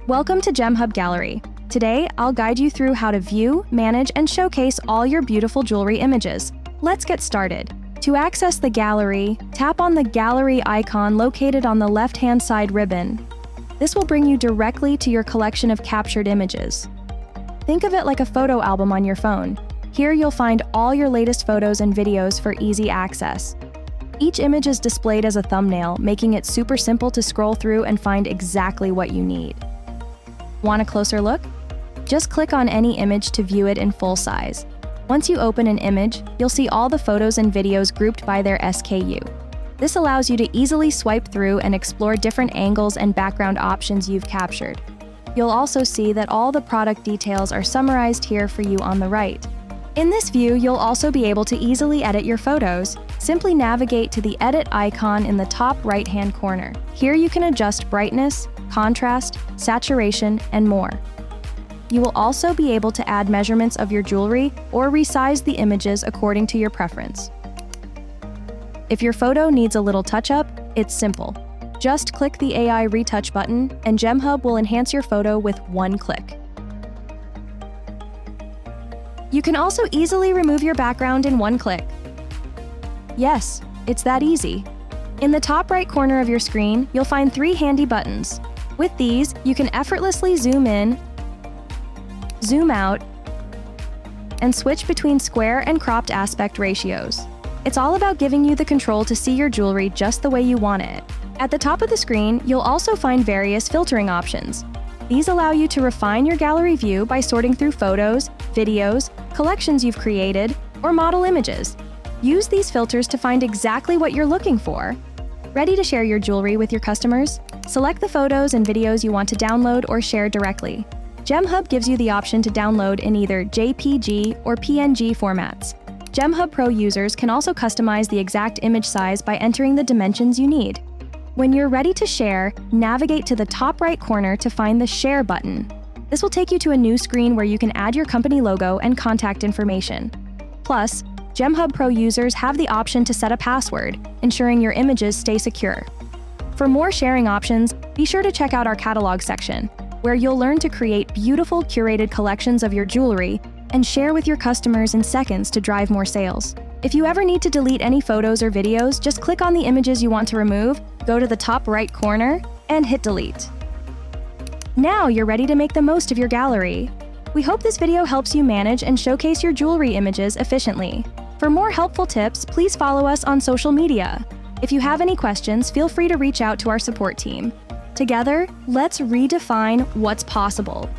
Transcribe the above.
Welcome to GemHub Gallery. Today, I'll guide you through how to view, manage, and showcase all your beautiful jewelry images. Let's get started. To access the gallery, tap on the gallery icon located on the left-hand side ribbon. This will bring you directly to your collection of captured images. Think of it like a photo album on your phone. Here you'll find all your latest photos and videos for easy access. Each image is displayed as a thumbnail, making it super simple to scroll through and find exactly what you need. Want a closer look? Just click on any image to view it in full size. Once you open an image, you'll see all the photos and videos grouped by their SKU. This allows you to easily swipe through and explore different angles and background options you've captured. You'll also see that all the product details are summarized here for you on the right. In this view, you'll also be able to easily edit your photos. Simply navigate to the edit icon in the top right-hand corner. Here you can adjust brightness, contrast, saturation, and more. You will also be able to add measurements of your jewelry or resize the images according to your preference. If your photo needs a little touch-up, it's simple. Just click the AI retouch button and GemHub will enhance your photo with one click. You can also easily remove your background in one click. Yes, it's that easy. In the top right corner of your screen, you'll find 3 handy buttons. With these, you can effortlessly zoom in, zoom out, and switch between square and cropped aspect ratios. It's all about giving you the control to see your jewelry just the way you want it. At the top of the screen, you'll also find various filtering options. These allow you to refine your gallery view by sorting through photos, videos, collections you've created, or model images. Use these filters to find exactly what you're looking for. Ready to share your jewelry with your customers? Select the photos and videos you want to download or share directly. GemHub gives you the option to download in either JPG or PNG formats. GemHub Pro users can also customize the exact image size by entering the dimensions you need. When you're ready to share, navigate to the top right corner to find the Share button. This will take you to a new screen where you can add your company logo and contact information. Plus, GemHub Pro users have the option to set a password, ensuring your images stay secure. For more sharing options, be sure to check out our catalog section, where you'll learn to create beautiful curated collections of your jewelry and share with your customers in seconds to drive more sales. If you ever need to delete any photos or videos, just click on the images you want to remove, go to the top right corner, and hit delete. Now you're ready to make the most of your gallery. We hope this video helps you manage and showcase your jewelry images efficiently. For more helpful tips, please follow us on social media. If you have any questions, feel free to reach out to our support team. Together, let's redefine what's possible.